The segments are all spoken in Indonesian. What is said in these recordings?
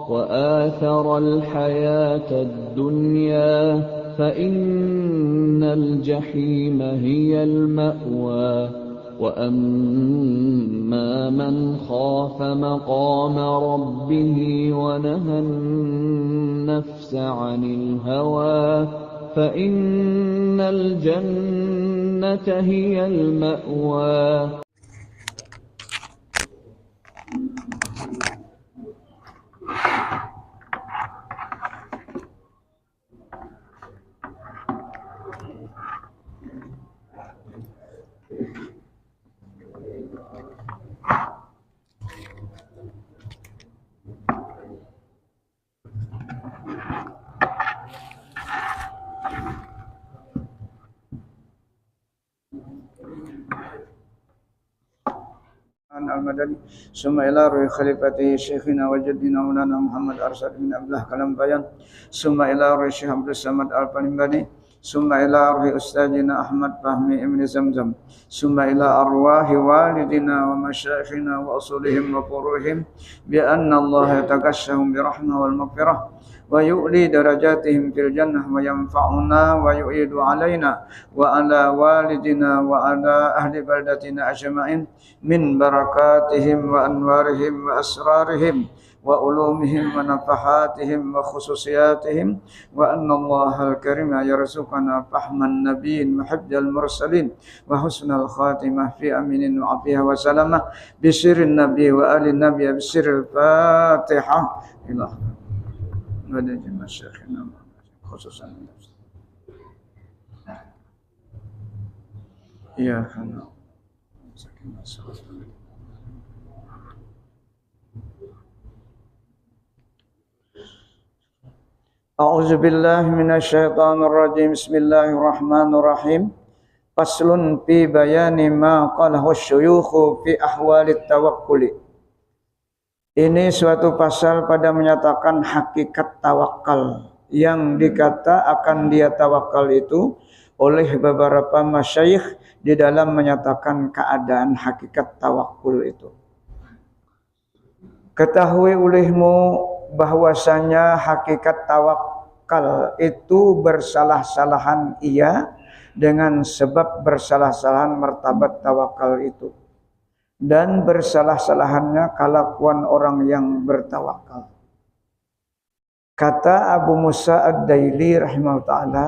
وآثر الحياة الدنيا فإن الجحيم هي المأوى وأما من خاف مقام ربه ونهى النفس عن الهوى فإن الجنة هي المأوى. Al-Madani summa ila ruhi khalifati syekhina wa jaddina maulana Muhammad Arsad bin Abdullah Kalam Bayan summa ila ruhi Syekh Abdul Samad Al-Panimbani summa ila ruhi ustadzina Ahmad Fahmi Ibn Zamzam summa ila arwahi walidina wa masyayikhina wa usulihim wa furuhim bi anna Allah yatagasyahum bi rahmah wal maghfirah wa yu'li darajatihim fil jannah wa yanfa'una wa yu'idu alaina wa ala walidina wa ala ahli baldatina ajma'in min barakatihim wa anwarihim wa asrarihim wa ulumihim wa nafahatihim wa khususiyatihim wa anna Allah al-karim yarzuqana fahman nabiyyin wa hifdzal mursalin wa husnal khatimah fi aminin wa afiyah wa salamah bi sirrin nabiy wa ali nabiy bi sirril fatihah ila wadajin masyayikhina khususan ya kana A'udzu billahi minasyaitonir rajim. Bismillahirrahmanirrahim. Faslun fi bayani ma qalahu syuyukh fi ahwalit tawakkul. Ini suatu pasal pada menyatakan hakikat tawakal yang dikata akan dia tawakal itu oleh beberapa masyayikh di dalam menyatakan keadaan hakikat tawakul itu. Ketahui olehmu bahwasanya hakikat tawakal itu bersalah-salahan ia dengan sebab bersalah-salahan martabat tawakal itu. Dan bersalah-salahannya kelakuan orang yang bertawakal. Kata Abu Musa Ad-Daili rahimahullah ta'ala,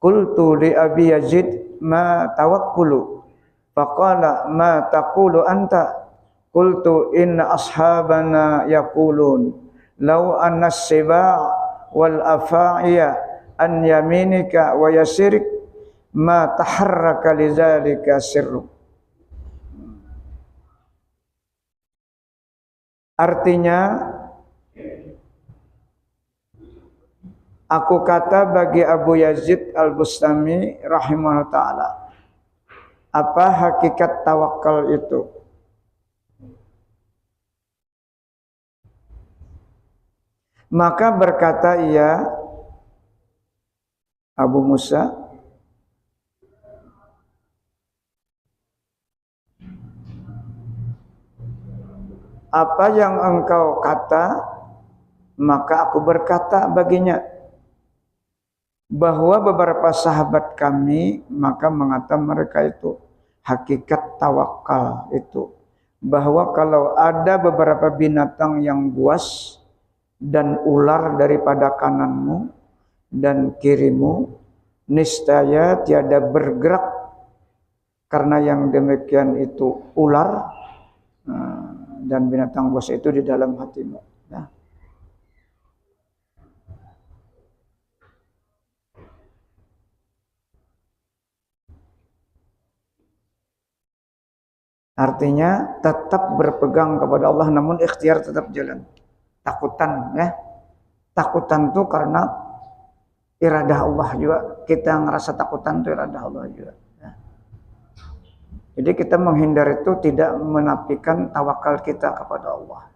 qultu li Abi Yazid ma tawakkulu faqala ma taqulu anta qultu inna ashabana yaqulun law anna as-siba' wal afa'iya an yaminika wa yasirik ma taharraka lidzalika sirru. Artinya, aku kata bagi Abu Yazid Al-Bustami rahimahullah ta'ala, apa hakikat tawakal itu? Maka berkata ia, Abu Musa, apa yang engkau kata, maka aku berkata baginya bahwa beberapa sahabat kami maka mengatakan mereka itu hakikat tawakal itu bahwa kalau ada beberapa binatang yang buas dan ular daripada kananmu dan kirimu, niscaya tiada bergerak karena yang demikian itu ular dan binatang buas itu di dalam hatimu. Nah. Artinya tetap berpegang kepada Allah namun ikhtiar tetap jalan. Takutan ya. Takutan itu karena iradah Allah juga. Kita ngerasa takutan itu iradah Allah juga. Jadi kita menghindar itu tidak menafikan tawakal kita kepada Allah.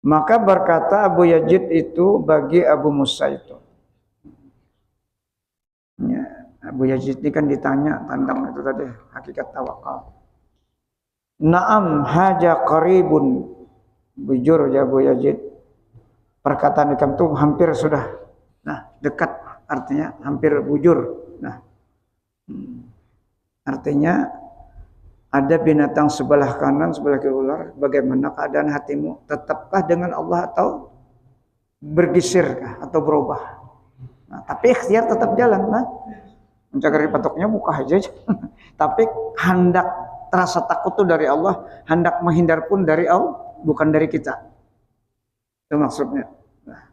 Maka berkata Abu Yazid itu bagi Abu Musa itu. Ya, Abu Yazid ini kan ditanya tentang itu tadi, hakikat tawakal. Naam haja qaribun. Bujur ya Bu Yazid. Perkataan ikam itu hampir sudah. Nah, dekat artinya hampir bujur. Nah, artinya ada binatang sebelah kanan, sebelah kiri ular. Bagaimana keadaan hatimu? Tetapkah dengan Allah atau bergisirkah atau berubah? Nah, tapi ikhtiar tetap jalan. Nah, mencari patoknya buka aja. Tapi hendak terasa takut itu dari Allah, hendak menghindar pun dari Allah, bukan dari kita. Itu maksudnya. Nah.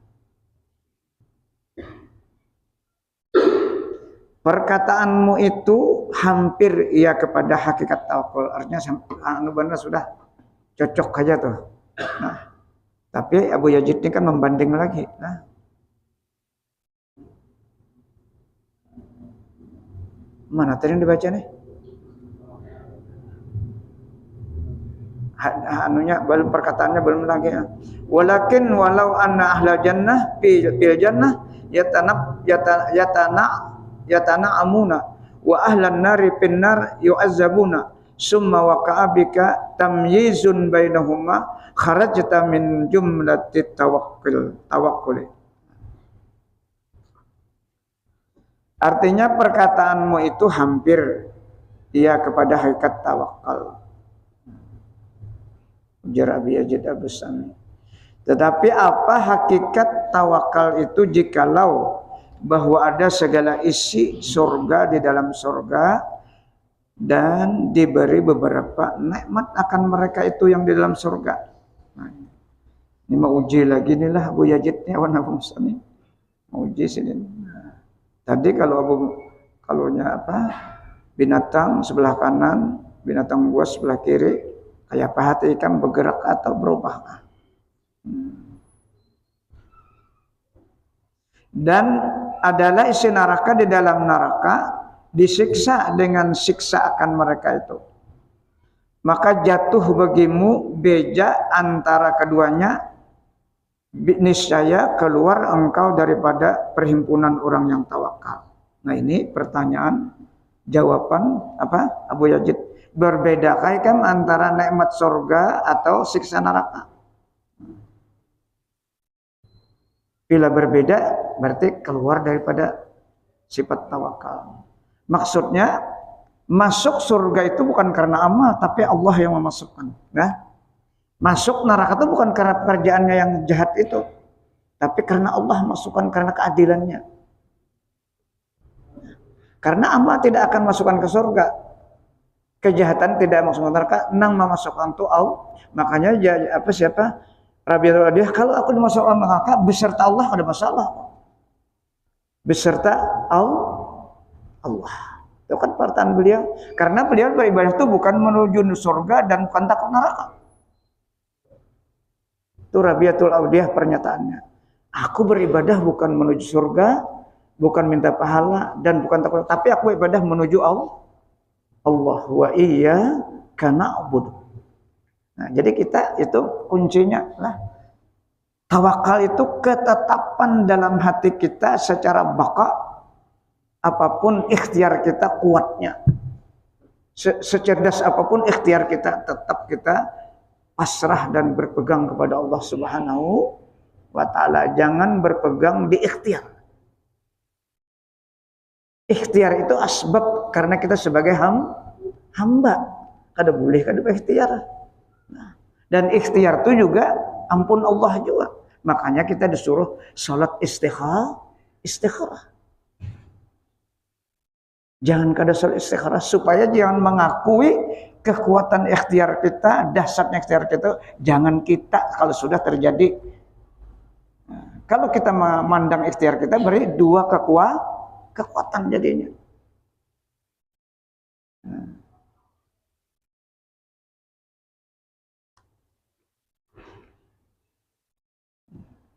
Perkataanmu itu hampir ia kepada hakikat tawakal. Artinya benar sudah cocok aja tuh. Nah, tapi Abu Yazid ini kan membanding lagi. Nah, mana tadi yang dibaca nih? Anunya belum, perkataannya belum lagi. Walakin walau anna ahla jannah fil jannah yatana amuna wa ahlan nari fin nar yu'azzabuna summa waqa'a bika tamyizun bainahuma kharajta min jumlatit tawakkul. Artinya perkataanmu itu hampir ia kepada hakikat tawakal. Ujar Abi Yazid Al-Bustami. Tetapi apa hakikat tawakal itu jikalau bahwa ada segala isi surga di dalam surga dan diberi beberapa nikmat akan mereka itu yang di dalam surga. Nah, ini mau uji lagi nih lah Abu Yazid nih awan Abu Bustami. Mau uji sini. Nah, tadi kalaunya apa? Binatang sebelah kanan, binatang buas sebelah kiri. Kayak hati ikan bergerak atau berubah. Dan adalah isi neraka di dalam neraka disiksa dengan siksa akan mereka itu. Maka jatuh bagimu beja antara keduanya, niscaya keluar engkau daripada perhimpunan orang yang tawakal. Nah ini pertanyaan jawaban apa Abu Yazid. Berbedakah kan antara nikmat surga atau siksa neraka? Bila berbeda, berarti keluar daripada sifat tawakal. Maksudnya, masuk surga itu bukan karena amal, tapi Allah yang memasukkan. Nah, masuk neraka itu bukan karena pekerjaannya yang jahat itu, tapi karena Allah masukkan karena keadilannya. Karena amal tidak akan masukkan ke surga. Kejahatan tidak masuk neraka, nang memasukkan tuh Allah. Makanya siapa Rabiul Adiyah, kalau aku dimasukkan neraka beserta Allah ada masalah. Beserta Allah. Itu kan perkataan beliau. Karena beliau beribadah itu bukan menuju surga dan bukan takut neraka. Itu Rabiul Adiyah pernyataannya. Aku beribadah bukan menuju surga, bukan minta pahala dan bukan takut, tapi aku beribadah menuju Allah wa iya kana abud. Nah, jadi kita itu kuncinya lah. Tawakal itu ketetapan dalam hati kita secara baka, apapun ikhtiar kita kuatnya. Secerdas apapun ikhtiar kita, tetap kita pasrah dan berpegang kepada Allah Subhanahu wa taala. Jangan berpegang di ikhtiar. Ikhtiar itu asbab karena kita sebagai hamba. Kada boleh kada ikhtiar. Nah, dan ikhtiar itu juga ampun Allah juga. Makanya kita disuruh salat istikharah. Jangan kada salat istikharah supaya jangan mengakui kekuatan ikhtiar kita, dahsyatnya ikhtiar kita. Jangan kita kalau sudah terjadi. Nah, kalau kita memandang ikhtiar kita beri dua kekuatan jadinya.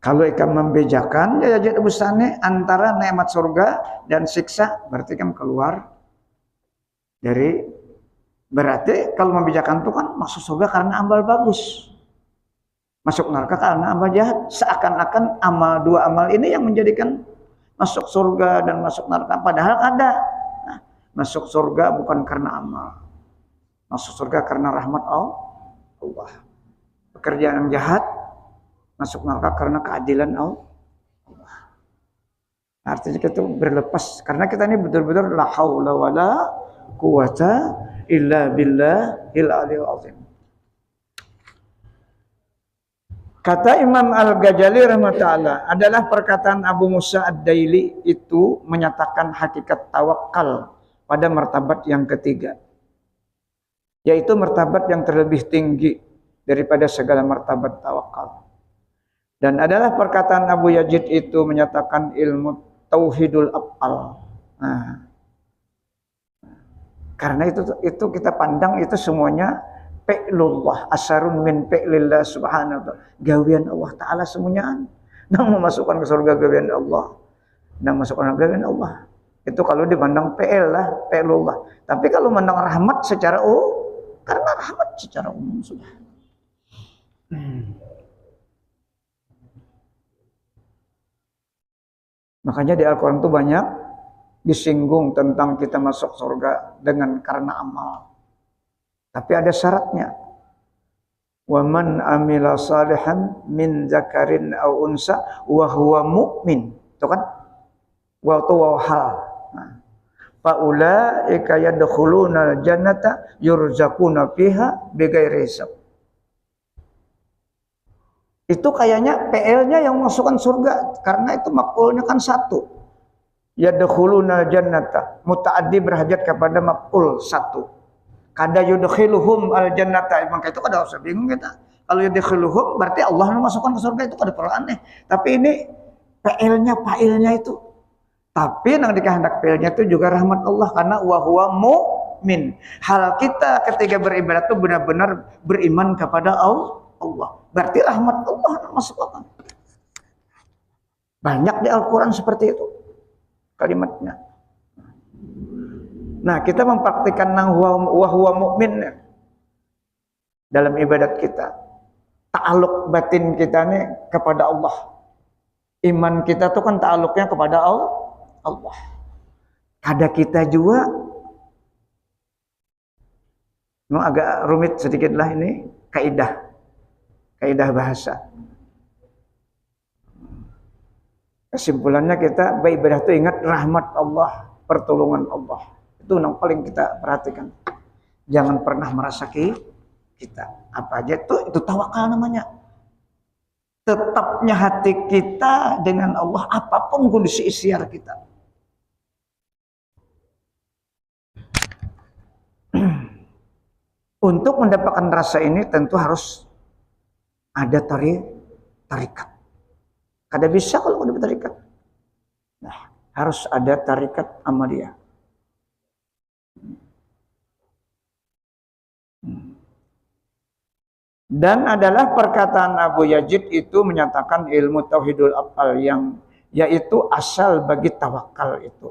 Kalau ikan membedakan ya jadi besarnya antara nikmat surga dan siksa, berarti kan keluar dari, berarti kalau membedakan itu kan masuk surga karena amal bagus, masuk neraka karena amal jahat. Seakan-akan dua amal ini yang menjadikan masuk surga dan masuk neraka, padahal ada. Nah, masuk surga bukan karena amal. masuk surga karena rahmat Allah. Pekerjaan yang jahat masuk neraka karena keadilan Allah. Artinya kita berlepas karena kita ini betul-betul la haula wala quwata illa billahil aliyil azim. Kata Imam Al-Ghazali rahmatullah adalah perkataan Abu Musa Ad-Daili itu menyatakan hakikat tawakal pada martabat yang ketiga, yaitu martabat yang terlebih tinggi daripada segala martabat tawakal. Dan adalah perkataan Abu Yazid itu menyatakan ilmu tauhidul af'al. Nah, karena itu kita pandang itu semuanya fi'lullah, asarun min fi'lillah subhanahu wa ta'ala. Gawian Allah Ta'ala semuanya. Nang memasukkan ke surga gawian Allah. Nang masukkan ke gawian Allah. Itu kalau dipandang fi'il lah, fi'lullah. Tapi kalau memandang rahmat secara karena rahmat secara umum sudah. Makanya di Al-Quran itu banyak disinggung tentang kita masuk surga dengan karena amal. Tapi ada syaratnya. Wa man amila salihan min zakarin aw unsa wa huwa mu'min. Itu kan? Wa hal. Fa ulaika yadkhuluna jannata yurzaquna fiha bighairi hisab. Itu kayaknya PL-nya yang masukkan surga karena itu maf'ulnya kan satu. Yadkhuluna jannata, mutaaddi berhajat kepada maf'ul satu. Kada yudkhiluhum al jannata, maka itu kada usah bingung kita. Kalau yudkhiluhum berarti Allah memasukkan ke surga, itu kada perlu aneh. Tapi ini PL-nya, fa'ilnya itu. Tapi yang dikehendak PL-nya itu juga rahmat Allah karena wa huwa mu'min. Hal kita ketika beribadat itu benar-benar beriman kepada Allah. Berarti rahmat Allah masukkan. Banyak di Al-Quran seperti itu kalimatnya. Nah, kita mempraktikkan wa huwa mu'min dalam ibadat kita. Ta'aluk batin kita nih kepada Allah. Iman kita tuh kan ta'aluknya kepada Allah. Kada kita juga memang agak rumit sedikit lah ini kaidah bahasa. Kesimpulannya kita beribadah itu ingat rahmat Allah, pertolongan Allah. Itu yang paling kita perhatikan. Jangan pernah merasa kita apa aja itu tawakal namanya. Tetapnya hati kita dengan Allah apapun kondisi ikhtiar kita. Untuk mendapatkan rasa ini tentu harus ada tarikat. Kada bisa kalau ada tarikat. Nah, harus ada tarikat amaliyah. Dan adalah perkataan Abu Yazid itu menyatakan ilmu tauhidul af'al yang yaitu asal bagi tawakal itu.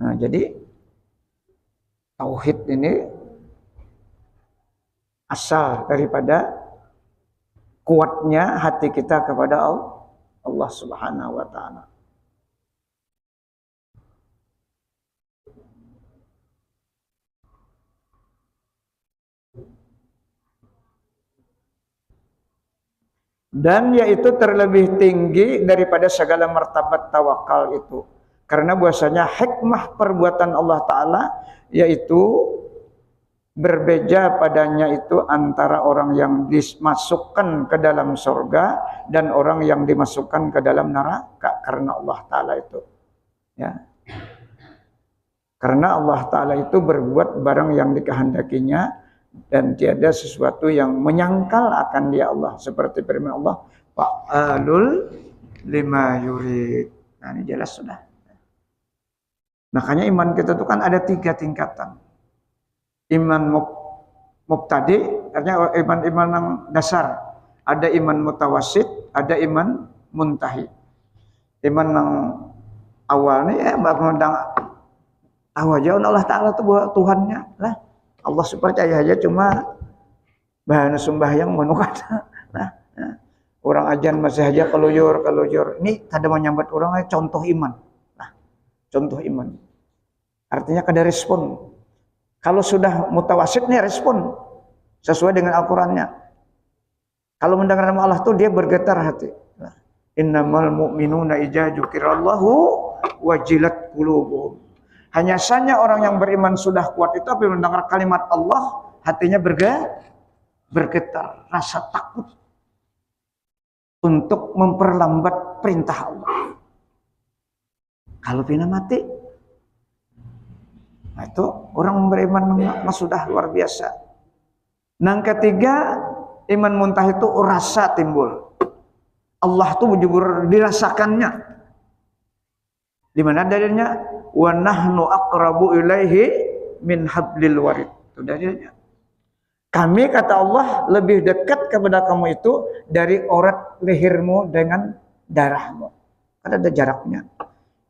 Nah, jadi tauhid ini asal daripada kuatnya hati kita kepada Allah Subhanahu wa ta'ala. Dan yaitu terlebih tinggi daripada segala martabat tawakal itu. Karena bahwasanya hikmah perbuatan Allah Ta'ala yaitu berbeda padanya itu antara orang yang dimasukkan ke dalam surga dan orang yang dimasukkan ke dalam neraka karena Allah Ta'ala itu. Ya. Karena Allah Ta'ala itu berbuat barang yang dikehendakinya dan tiada sesuatu yang menyangkal akan dia Allah. Seperti firman Allah, fa'alul lima yurid. Nah, ini jelas sudah. Makanya iman kita itu kan ada 3 tingkatan. Iman mubtadi, artinya iman-iman yang dasar. Ada iman mutawasid, ada iman muntahi. Iman yang awal nih memandang tahu aja Allah Ta'ala itu buat Tuhannya lah. Allah percaya aja cuma bahan sembahyang menukar. Nah, orang ajan masih aja keluyur. Ini kada menyambat orang contoh iman. Nah, contoh iman. Artinya kada respon. Kalau sudah mutawasid nih respon sesuai dengan Al-Qur'annya. Kalau mendengar nama Allah tuh dia bergetar hati. Innamal mu'minuna idza dzukirallahu wajilat qulubuhum. Hanya saja orang yang beriman sudah kuat itu apabila mendengar kalimat Allah hatinya bergetar, rasa takut untuk memperlambat perintah Allah. Kalau pina mati, nah itu orang beriman sudah luar biasa. Yang ketiga, iman muntah itu rasa timbul. Allah tuh jujur dirasakannya. Di mana dalilnya? Wa nahnu aqrabu ilaihi min hablil warid. Itu dalilnya. Kami kata Allah lebih dekat kepada kamu itu dari orat lehermu dengan darahmu. Kan ada jaraknya.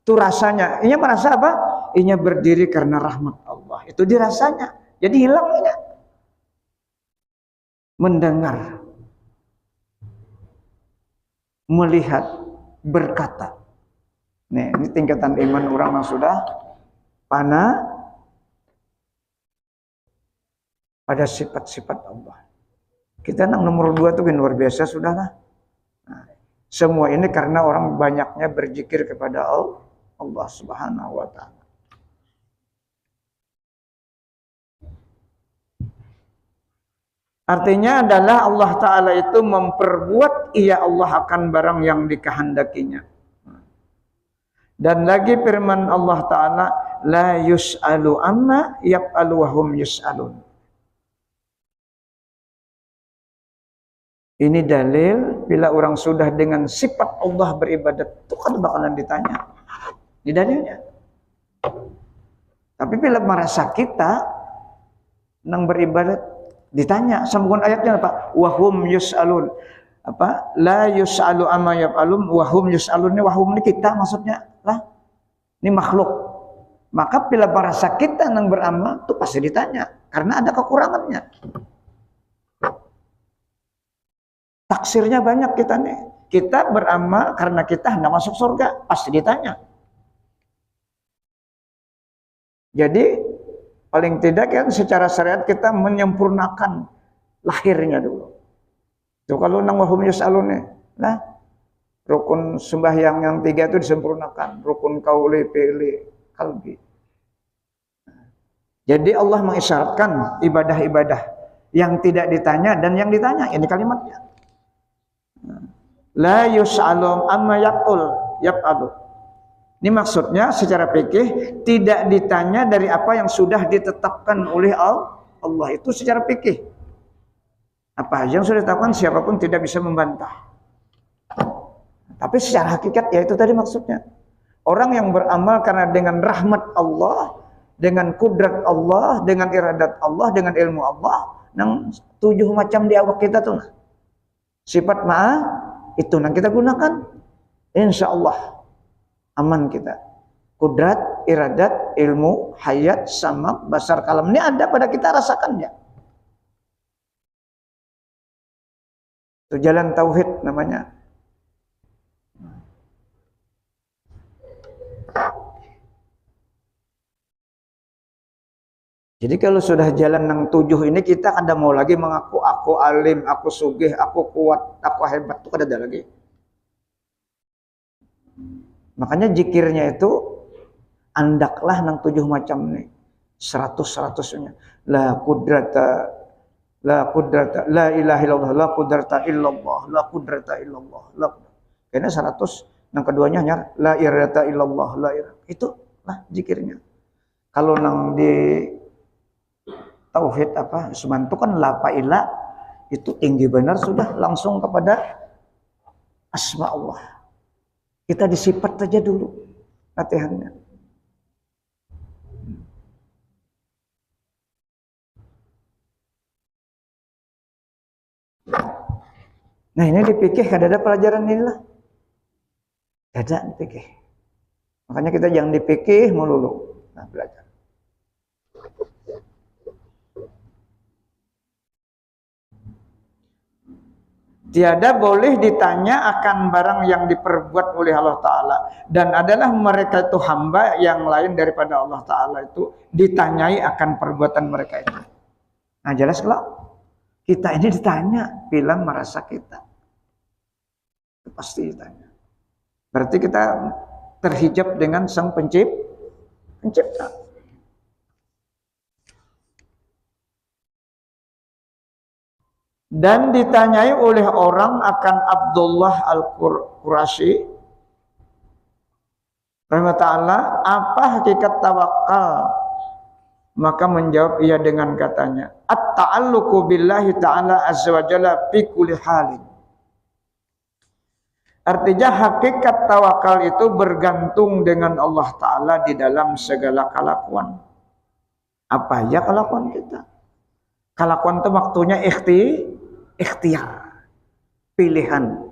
Itu rasanya. Ini merasa apa? Ini berdiri karena rahmat Allah. Itu dirasanya. Jadi hilangnya. Mendengar, melihat, berkata. Nih, ini tingkatan iman orang yang sudah pana pada sifat-sifat Allah. Kita nomor 2 tuh luar biasa sudahlah. Nah, semua ini karena orang banyaknya berzikir kepada Allah Subhanahu wa taala. Artinya adalah Allah Ta'ala itu memperbuat ia Allah akan barang yang dikehendakinya. Dan lagi firman Allah Ta'ala, la yus'alu amma yaf'alu wa hum yus'alun. Ini dalil bila orang sudah dengan sifat Allah beribadat itu kan bakalan ditanya. Ini dalilnya. Tapi bila merasa kita nang beribadat ditanya, sambungan ayatnya apa? Wahum yus'alun. Apa? La yus'alu amma yaf'alun wahum yus'alun. Ini wahum ini kita maksudnya lah. Ini makhluk. Maka bila merasa kita nang beramal itu pasti ditanya karena ada kekurangannya. Taksirnya banyak kita nih. Kita beramal karena kita hendak masuk surga, pasti ditanya. Jadi paling tidak kan secara syariat kita menyempurnakan lahirnya dulu. Itu kalau nang wahum yus'alun lah rukun sembahyang yang 3 itu disempurnakan, rukun qauli fi'li qalbi. Jadi Allah mengisyaratkan ibadah-ibadah yang tidak ditanya dan yang ditanya, ini kalimatnya. La yus'alum amma yaf'alu. Ini maksudnya secara fikih tidak ditanya dari apa yang sudah ditetapkan oleh Allah. Itu secara fikih. Apa aja yang sudah ditetapkan siapapun tidak bisa membantah. Tapi secara hakikat ya itu tadi maksudnya. Orang yang beramal karena dengan rahmat Allah, dengan kudrat Allah, dengan iradat Allah, dengan ilmu Allah, yang 7 macam di awak kita tuh. Sifat ma'ah itu yang kita gunakan. Insya Allah aman kita. Kudrat, iradat, ilmu, hayat, sama, basar, kalam. Ini ada pada kita rasakannya. Itu jalan tauhid namanya. Jadi kalau sudah jalan yang 7 ini kita kada mau lagi mengaku aku alim, aku sugih, aku kuat, aku hebat. Itu kada ada lagi. Makanya zikirnya itu andaklah nang 7 macam nih. 100-100-nya. La kudrata, la ilaha illallah, la kudrata illallah, la kudrata illallah. Kayaknya 100, yang keduanya hanya la iradata illallah, la iradata. Itulah zikirnya. Kalau nang di tauhid apa? Semantu kan la fa'ila itu tinggi benar sudah langsung kepada asma Allah. Kita disifat saja dulu latihannya. Nah ini di fikih ada pelajaran inilah. Ada di fikih. Makanya kita jangan di fikih melulu. Nah belajar. Tiada boleh ditanya akan barang yang diperbuat oleh Allah Ta'ala. Dan adalah mereka itu hamba yang lain daripada Allah Ta'ala itu ditanyai akan perbuatan mereka itu. Nah jelas kalau kita ini ditanya bila merasa kita. Itu pasti ditanya. Berarti kita terhijab dengan sang pencipta. Dan ditanyai oleh orang akan Abdullah Al-Qurashi rahimahullah, apa hakikat tawakal? Maka menjawab ia dengan katanya, at-ta'alluqu billahi ta'ala azza wa jalla fi kulli halin. Artinya hakikat tawakal itu bergantung dengan Allah Ta'ala di dalam segala kelakuan. Apa ya kelakuan kita? Kelakuan itu waktunya ikhtiar, pilihan.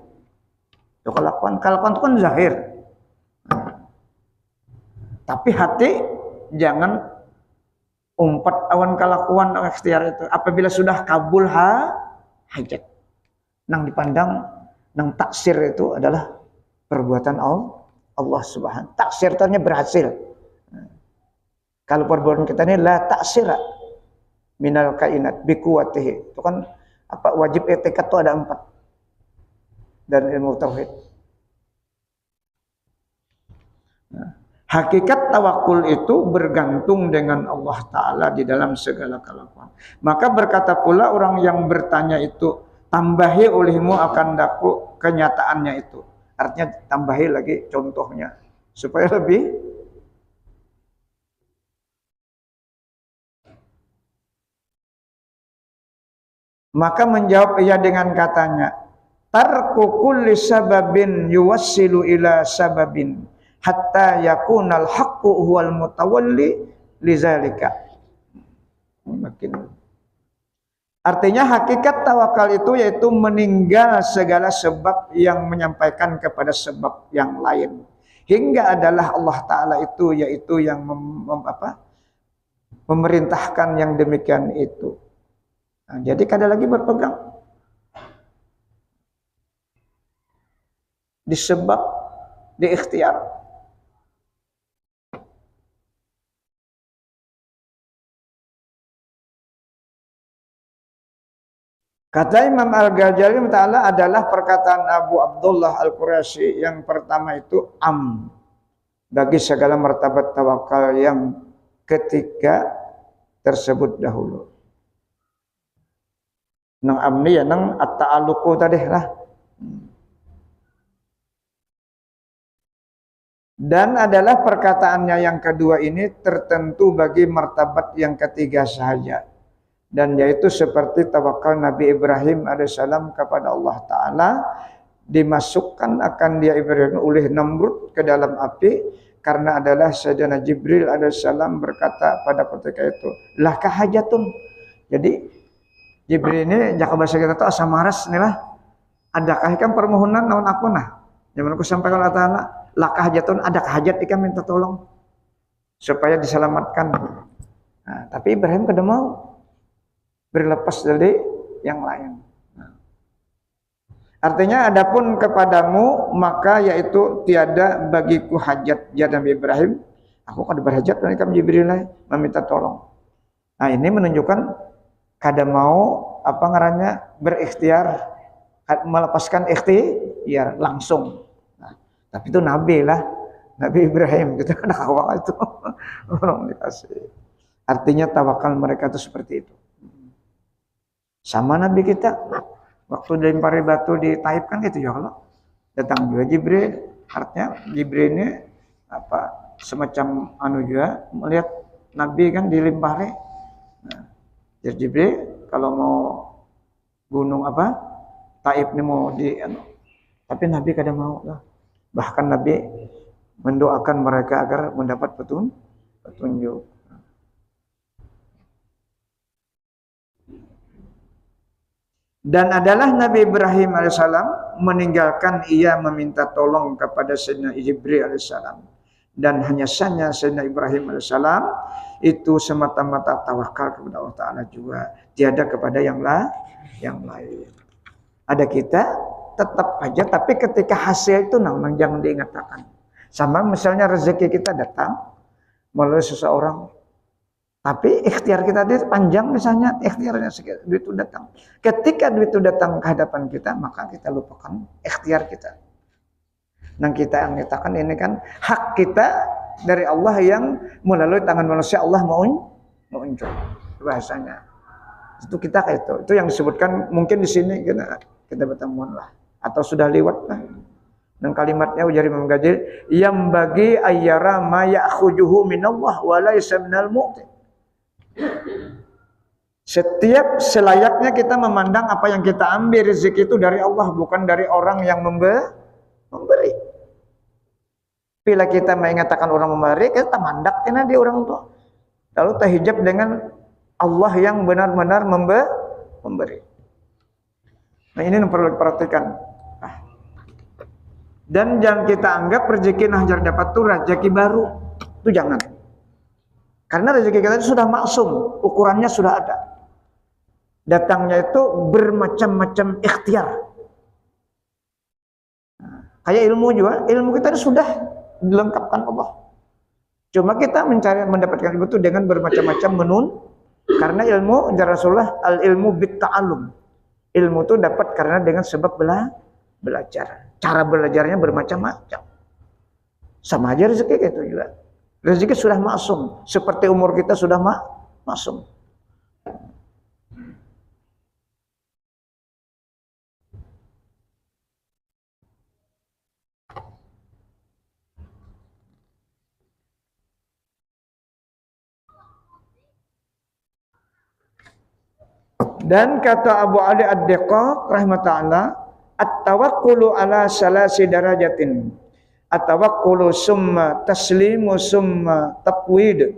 Itu kelakuan itu kan zahir. Tapi hati jangan umpat awan kelakuan ikhtiar itu. Apabila sudah kabul hajat. Nang dipandang, nang taksir itu adalah perbuatan Allah Subhanahu. Taksir itu artinya berhasil. Kalau perbuatan kita ini la taksira minal kainat biquwatihi. Itu kan apa wajib etikat itu ada 4 dan ilmu tauhid. Nah, hakikat tawakul itu bergantung dengan Allah Ta'ala di dalam segala kelakuan. Maka berkata pula orang yang bertanya itu, tambahi olehmu akan daku kenyataannya itu. Artinya tambahi lagi contohnya supaya lebih. Maka menjawab ia dengan katanya, tarku kulli sababin yuwassilu ila sababin hatta yakunal haqqu huwal mutawalli lizalika. Makin. Artinya hakikat tawakal itu yaitu meninggal segala sebab yang menyampaikan kepada sebab yang lain. Hingga adalah Allah Ta'ala itu yaitu yang memerintahkan yang demikian itu. Nah, jadi kada lagi berpegang disebab di ikhtiar. Kata Imam Al-Ghazali Ta'ala adalah perkataan Abu Abdullah Al-Qurashi yang pertama itu bagi segala martabat tawakal yang ketiga tersebut dahulu. Nang amni ya nang at-ta'alluqu tadi lah. Dan adalah perkataannya yang kedua ini tertentu bagi martabat yang ketiga sahaja. Dan yaitu seperti tawakal Nabi Ibrahim alaihissalam kepada Allah Ta'ala, dimasukkan akan dia Ibrahim oleh Namrud ke dalam api, karena adalah Sayyidina Jibril alaihissalam berkata pada ketika itu, lahkah hajatun. Jadi Jibril ini jaka bahasa kita tuh asa maras nih lah. Adakah ikan permohonan naon aku nah? Yang aku sampaikan Allah Ta'ala, lakah hajatun, adakah hajat ikan minta tolong supaya diselamatkan. Nah, tapi Ibrahim kada mau berlepas dari yang lain. Nah. Artinya adapun kepadamu maka yaitu tiada bagiku hajat, ya Nabi Ibrahim. Aku kada berhajat dan ikan Jibril meminta tolong. Nah, ini menunjukkan kada mau berikhtiar, melepaskan ikhtiar langsung. Nah, tapi itu Nabi lah, Nabi Ibrahim kita kan awal itu orang dikasih. Artinya tawakal mereka itu seperti itu. Sama Nabi kita waktu dilempari batu di Taif kan gitu ya, kalau datang juga Jibril. Artinya Jibril ini semacam juga melihat Nabi kan dilempari. Nah, Jibril kalau mau gunung Taif ini mau tapi Nabi kada mau lah. Bahkan Nabi mendoakan mereka agar mendapat petunjuk. Dan adalah Nabi Ibrahim alaihissalam meninggalkan ia meminta tolong kepada Sayyidina Jibril alaihissalam. Dan hanya saja Sayyidina Ibrahim alaihissalam itu semata-mata tawakal kepada Allah Ta'ala juga, tiada kepada yang lain. Ada kita tetap aja, tapi ketika hasil itu memang jangan diingatkan. Sama misalnya rezeki kita datang melalui seseorang, tapi ikhtiar kita dia panjang, misalnya ikhtiarnya duit itu datang. Ketika duit itu datang ke hadapan kita, maka kita lupakan ikhtiar kita. Nah kita yang nyatakan ini kan hak kita dari Allah yang melalui tangan manusia Allah mau unjuk bahasanya. Itu kita kayak itu yang disebutkan mungkin di sini kita bertemuan lah atau sudah lewat lah. Dan kalimatnya ujar Imam Ghazali, yang bagi ayyara ma ya'khujuhu minallah wa laysa minal mu'ti. Setiap selayaknya kita memandang apa yang kita ambil rezeki itu dari Allah, bukan dari orang yang memberi. Bila kita mengatakan orang memberi, kita mandakin dia orang tua. Lalu terhijab dengan Allah yang benar-benar memberi. Nah ini yang perlu diperhatikan. Dan jangan kita anggap rezeki Nahjar dapat itu rezeki baru. Itu jangan. Karena rezeki kita itu sudah maksum, ukurannya sudah ada. Datangnya itu bermacam-macam ikhtiar. Kayak ilmu juga, ilmu kita itu sudah dilengkapkan Allah. Cuma kita mendapatkan ilmu itu dengan bermacam-macam karena ilmu dari Rasulullah al-ilmu bit ta'allum. Ilmu itu dapat karena dengan sebab belajar. Cara belajarnya bermacam-macam. Sama aja rezeki itu juga. Rezeki sudah maksum, seperti umur kita sudah maksum. Dan kata Abu Ali Ad-Diqaq rahimahullah, at-tawakkulu ala salasi darajatin. At-tawakkulu summa taslimu summa taqwid.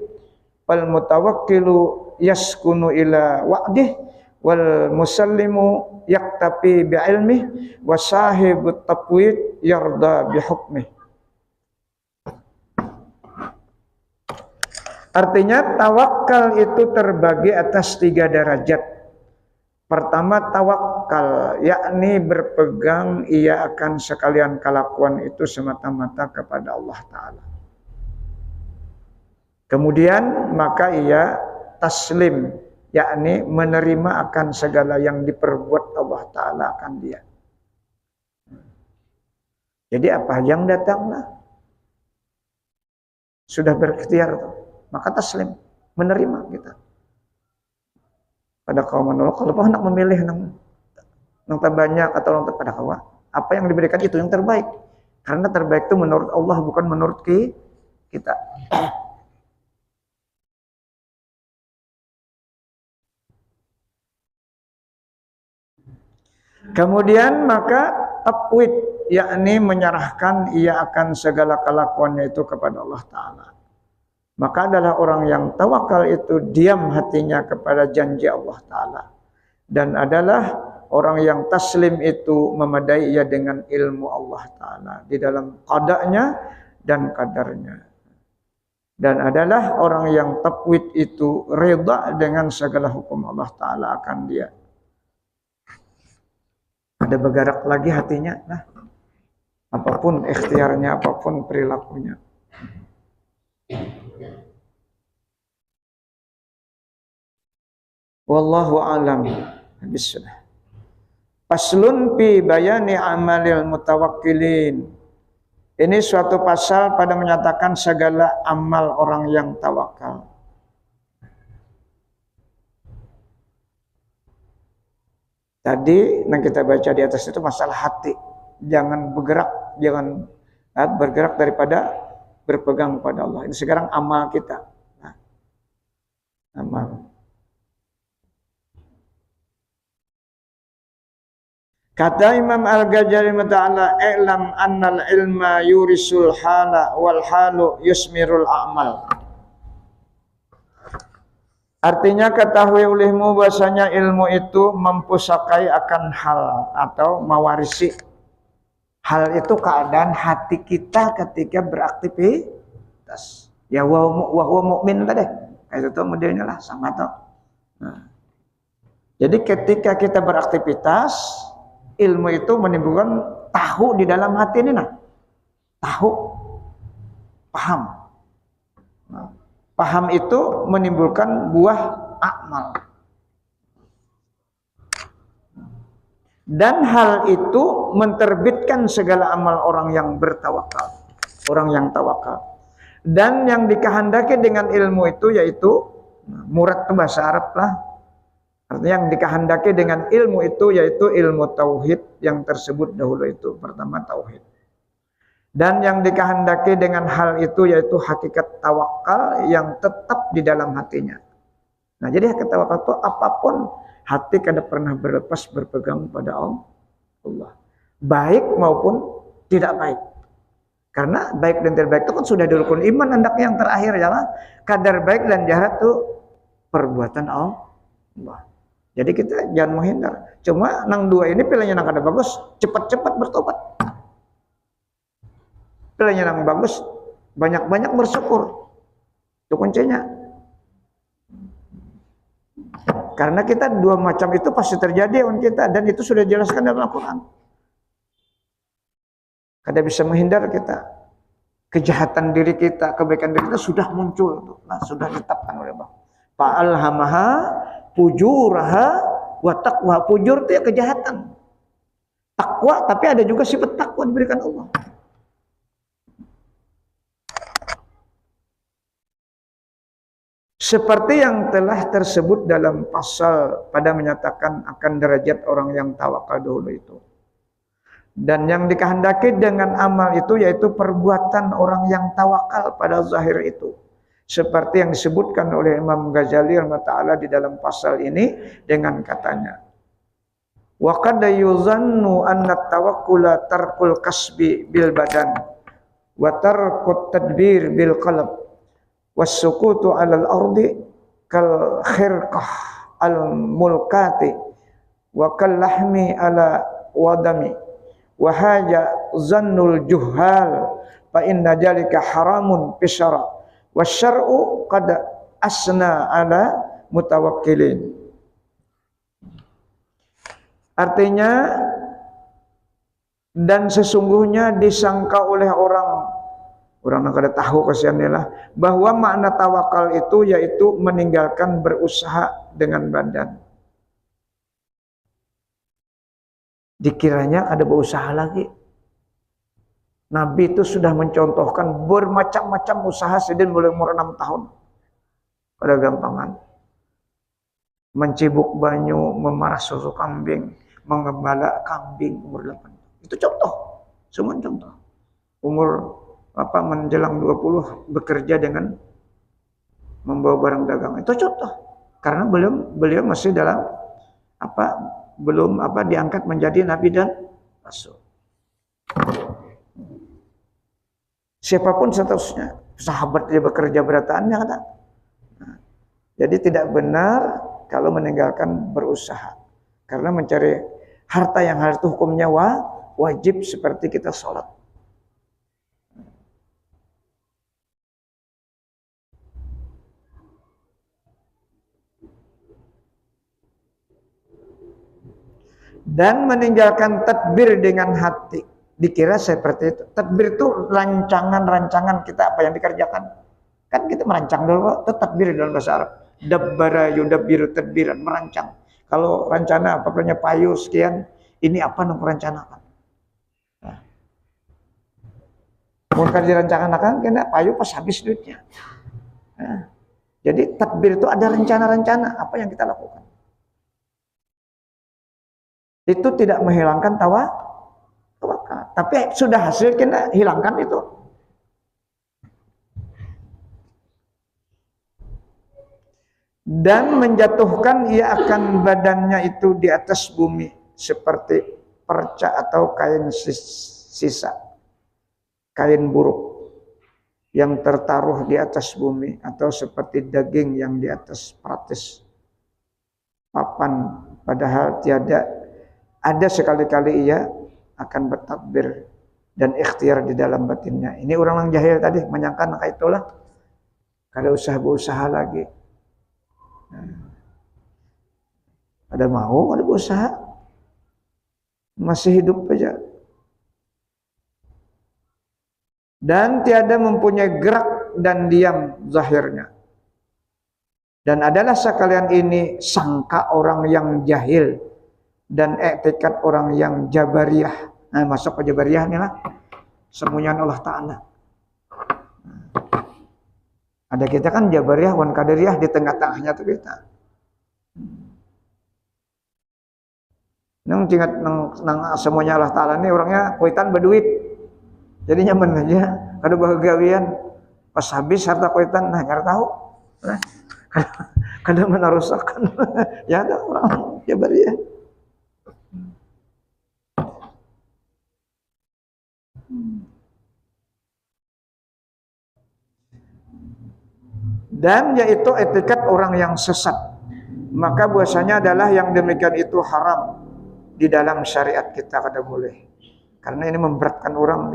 Wal mutawakkilu yaskunu ila wa'dih wal musallimu yaktafi bi ilmih wa sahibut taqwid yarda bi hukmih. Artinya tawakal itu terbagi atas 3 derajat. Pertama tawakal, yakni berpegang ia akan sekalian kelakuan itu semata-mata kepada Allah Ta'ala. Kemudian maka ia taslim, yakni menerima akan segala yang diperbuat Allah Ta'ala akan dia. Jadi apa yang datanglah, sudah berikhtiar, maka taslim, menerima kita. Pada kaum menolak, kalau hendak memilih yang terbanyak atau yang pada kawan, apa yang diberikan itu yang terbaik. Karena terbaik itu menurut Allah, bukan menurut kita. Kemudian maka taqwid, yakni menyerahkan ia akan segala kelakuannya itu kepada Allah Ta'ala. Maka adalah orang yang tawakal itu diam hatinya kepada janji Allah Ta'ala. Dan adalah orang yang taslim itu memadai ia dengan ilmu Allah Ta'ala di dalam qadanya dan qadarnya. Dan adalah orang yang taqwid itu reda dengan segala hukum Allah Ta'ala akan dia. Ada bergerak lagi hatinya. Nah, apapun ikhtiarnya, apapun perilakunya. Wallahu a'lam bishawab. Faslun fi bayani amalil mutawakkilin. Ini suatu pasal pada menyatakan segala amal orang yang tawakal. Tadi yang kita baca di atas itu masalah hati. Jangan bergerak, jangan bergerak daripada berpegang pada Allah. Ini sekarang amal kita. Nah, amal. Kata Imam Al-Ghazali ta'ala, "I'lam annal ilma yurisul hala wal halu yusmirul a'mal." Artinya ketahui olehmu bahasanya ilmu itu mempusakai akan hal atau mewarisi. Hal itu keadaan hati kita ketika beraktivitas. Ya wa mu'min tadi. Itu modelnya lah sama toh. Nah. Jadi ketika kita beraktivitas, Ilmu itu menimbulkan tahu di dalam hati ini, nah. Tahu, paham. Nah, paham itu menimbulkan buah amal. Dan hal itu menerbitkan segala amal orang yang bertawakal, orang yang tawakal. Dan yang dikehendaki dengan ilmu itu yaitu murad itu bahasa Arab lah. Artinya yang dikehendaki dengan ilmu itu yaitu ilmu tauhid yang tersebut dahulu itu. Pertama tauhid. Dan yang dikehendaki dengan hal itu yaitu hakikat tawakal yang tetap di dalam hatinya. Nah, jadi hakikat tawakal itu apapun hati kada pernah berlepas berpegang pada Allah. Baik maupun tidak baik. Karena baik dan tidak baik itu kan sudah di rukun iman, hendaknya yang terakhir adalah kadar baik dan jahat itu perbuatan Allah. Jadi kita jangan menghindar. Cuma nang dua ini pilihnya nang kada bagus, cepat-cepat bertobat. Pilihnya nang bagus, banyak-banyak bersyukur. Itu kuncinya. Karena kita dua macam itu pasti terjadi on kita dan itu sudah dijelaskan dalam Al-Quran. Kada bisa menghindar kita. Kejahatan diri kita, kebaikan diri kita sudah muncul. Nah, sudah ditetapkan oleh Allah. Fa'alhamaha fujuraha wa taqwa. Fujur itu ya kejahatan. Takwa, tapi ada juga sifat takwa diberikan Allah. Seperti yang telah tersebut dalam pasal pada menyatakan akan derajat orang yang tawakal dahulu itu. Dan yang dikehendaki dengan amal itu yaitu perbuatan orang yang tawakal pada zahir itu. Seperti yang disebutkan oleh Imam Ghazali rahimahullah di dalam pasal ini dengan katanya. Wa qad yuzannu anna tawakkula tarkul kasbi bil badan wa tarkut tadbir bil qalb. Wasukutu alal ardi kal khirqah al mulkati wa kal lahmi ala wadami wa haja zannul juhal fa inna jalika haramun bisyara wasyar'u qad asna ala mutawakkilin. Artinya dan sesungguhnya disangka oleh orang yang kada tahu kasihannya lah bahwa makna tawakal itu yaitu meninggalkan berusaha dengan badan. Dikiranya ada berusaha lagi. Nabi itu sudah mencontohkan bermacam-macam usaha sedang mulai umur 6 tahun. Pada gampangan. Mencibuk banyu, memarah susu kambing, mengembala kambing umur 8. Itu contoh. Semua contoh. Umur menjelang 20 bekerja dengan membawa barang dagang. Itu contoh. Karena beliau masih dalam belum diangkat menjadi nabi dan rasul. Siapapun seterusnya, sahabat dia bekerja berataannya kata. Nah, jadi tidak benar kalau meninggalkan berusaha. Karena mencari harta yang harus itu hukumnya wajib seperti kita sholat. Dan meninggalkan tadbir dengan hati. Dikira seperti itu. Tadbir itu rancangan-rancangan kita apa yang dikerjakan. Kan kita merancang dulu, itu tadbir dalam bahasa Arab. Dabbara yudabbiru tadbiran, merancang. Kalau rencana punya payu sekian, ini apa yang merencanakan. Nah. Mungkin direncanakan, kena payu pas habis duitnya. Nah. Jadi tadbir itu ada rencana-rencana apa yang kita lakukan. Itu tidak menghilangkan tawakal. Tapi sudah hasil kita hilangkan itu. Dan menjatuhkan ia akan badannya itu di atas bumi seperti perca atau kain sisa. Kain buruk yang tertaruh di atas bumi atau seperti daging yang di atas peratis papan, padahal ada sekali-kali ia akan bertakbir dan ikhtiar di dalam batinnya. Ini orang yang jahil tadi menyangka kayak itulah. Kada usah berusaha lagi. Ada mau, ada berusaha. masih hidup saja. Dan tiada mempunyai gerak dan diam zahirnya. Dan adalah sekalian ini sangka orang yang jahil dan etikat orang yang jabariyah. Nah, masuk ke jabariyah ini lah. Sembunyian Allah Ta'ala. Ada kita kan jabariyah, wan qadariyah di tengah-tengahnya tuh kita. Nang tingkat nang semuanya Allah Ta'ala ini orangnya kuitan berduit. Jadi nyaman aja. Kada bahagian pas habis harta kuitan, nah nyara tahu. Nah, kada menarusakan. Ya ada orang jabariyah. Dan yaitu etikat orang yang sesat. Maka bahwasanya adalah yang demikian itu haram di dalam syariat kita kada boleh. Karena ini memberatkan orang.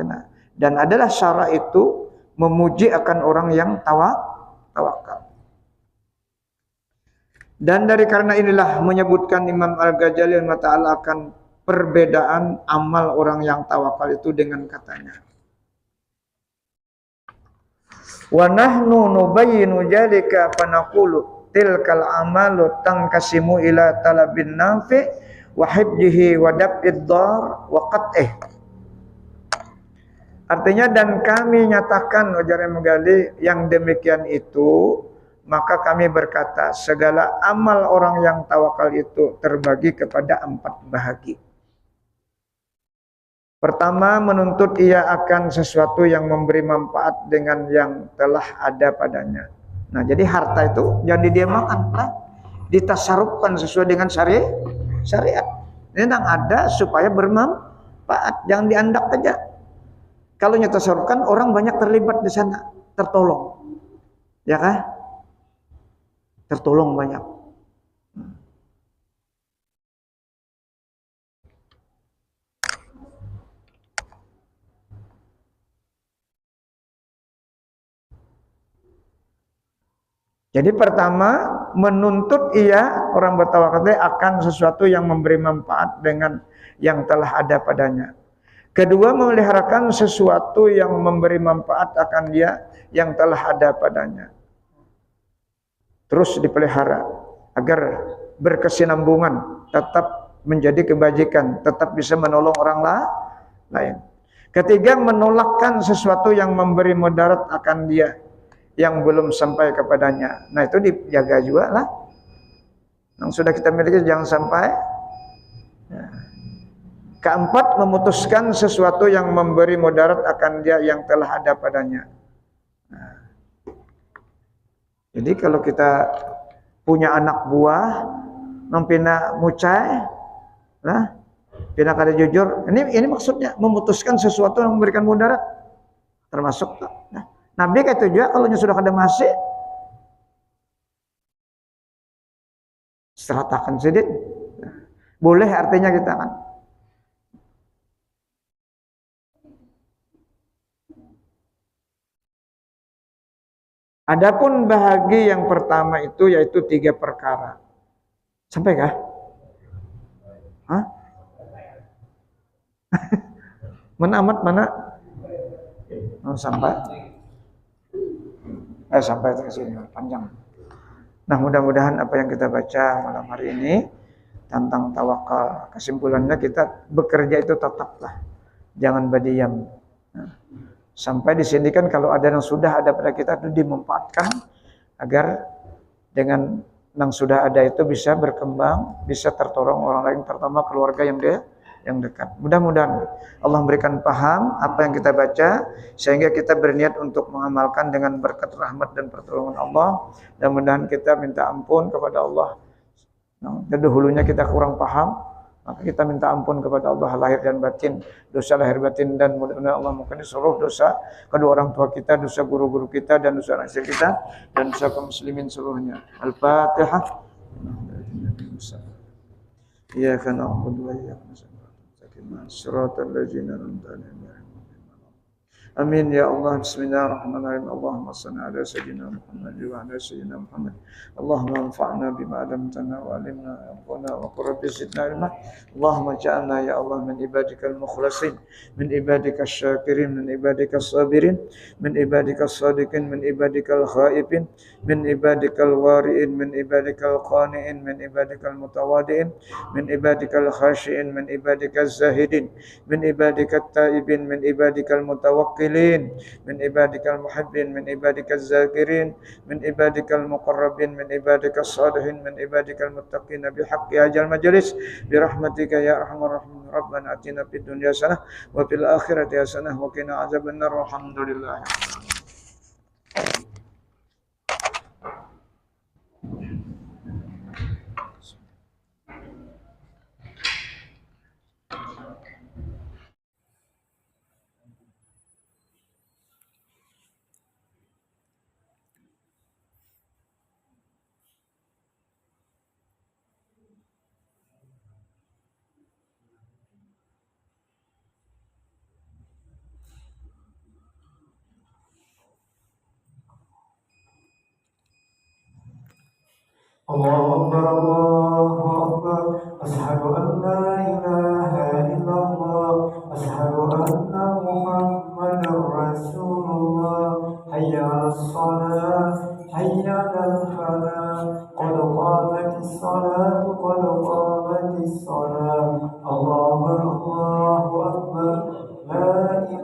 Dan adalah syara itu memuji akan orang yang tawakal. Dan dari karena inilah menyebutkan Imam Al-Ghazali Ta'ala akan perbedaan amal orang yang tawakal itu dengan katanya. Wa nahnu nubayyinu jalika fa naqulu tilkal amalu tankasimu ila talabin nafi wa hibjihi wa dab'id dar wa qat'ih. Artinya dan kami nyatakan ujar Imam Ghazali yang demikian itu, maka kami berkata segala amal orang yang tawakal itu terbagi kepada 4 bahagi. Pertama, menuntut ia akan sesuatu yang memberi manfaat dengan yang telah ada padanya. Nah, jadi harta itu jangan didiamakan, lah. Ditasarufkan sesuai dengan syariat. Ini yang ada supaya bermanfaat, jangan diandak aja. Kalau nyetasarufkan, orang banyak terlibat di sana, tertolong. Ya kan? Tertolong banyak. Jadi pertama, menuntut ia orang bertawakal akan sesuatu yang memberi manfaat dengan yang telah ada padanya. Kedua, memeliharakan sesuatu yang memberi manfaat akan dia yang telah ada padanya. Terus dipelihara agar berkesinambungan, tetap menjadi kebajikan, tetap bisa menolong orang lain. Ketiga, menolakkan sesuatu yang memberi mudarat akan dia yang belum sampai kepadanya. Nah, itu dijaga juga lah. Yang sudah kita miliki jangan sampai. Ya. Keempat, memutuskan sesuatu yang memberi mudarat akan dia yang telah ada padanya. Nah. Jadi kalau kita punya anak buah, pina mucai, nah, pina kada jujur. Ini maksudnya memutuskan sesuatu yang memberikan mudarat, termasuk. Nah, Nabi kata juga kalau sudah kada masih seratakan sedikit. Boleh artinya kita kan. Adapun bahagi yang pertama itu yaitu 3 perkara. Sampai kah? Hah? Mana amat mana? Oh, sampai. Sampai ke sini panjang. Nah, mudah-mudahan apa yang kita baca malam hari ini tentang tawakal, kesimpulannya kita bekerja itu tetaplah, jangan berdiam. Nah, sampai di sini kan kalau ada yang sudah ada pada kita itu dimanfaatkan agar dengan yang sudah ada itu bisa berkembang, bisa tertolong orang lain, terutama keluarga yang dekat. Mudah-mudahan Allah memberikan paham apa yang kita baca sehingga kita berniat untuk mengamalkan dengan berkat rahmat dan pertolongan Allah. Dan mudah-mudahan kita minta ampun kepada Allah. Nah, dahulunya kita kurang paham, maka kita minta ampun kepada Allah lahir dan batin, dosa lahir batin, dan mudah-mudahan Allah mengampuni seluruh dosa kedua orang tua kita, dosa guru-guru kita, dan dosa anak istri kita, dan dosa kaum muslimin seluruhnya. Al-Fatihah. Iyyaka na'budu wa iyyaka nasta'in. Siratal ladzina an'amta 'alaihim Amin ya Allah. Bismillahirrahmanirrahim. Allahumma salli ala sayyidina Muhammad wa ala sayyidina Muhammad. Allahumma anfa'na bima 'allamtana wa 'allimna yanfa'una wa qur rabbi zidna ilma. Allahumma ja'alna ya Allah min ibadikal mukhlasin, min ibadikal syakirin, min ibadikal sabirin, min ibadikal sadiqin, min ibadikal khaifin, min ibadikal wari'in, min ibadikal qani'in, min ibadikal mutawadi'in, min ibadikal khashi'in, min ibadikal zahidin, min ibadikal taibin, min ibadikal mutawakkilin, min ibadikal muhibbin, min ibadikal zakirin, min ibadikal muqarrabin, min ibadikal salihin, min ibadikal muttaqin bihaqqi ajal majalis birahmatika ya arhamar rahimin. Rabbana atina fid dunya hasanah wa fil akhirati hasanah wa qina azabannar. Alhamdulillah. الله أكبر الله أكبر أشهد أن لا إله إلا الله أشهد أن محمدا رسول الله حي على الصلاة حي على الفلاح قد قامت الصلاة قد قامت الصلاة الله أكبر لا إله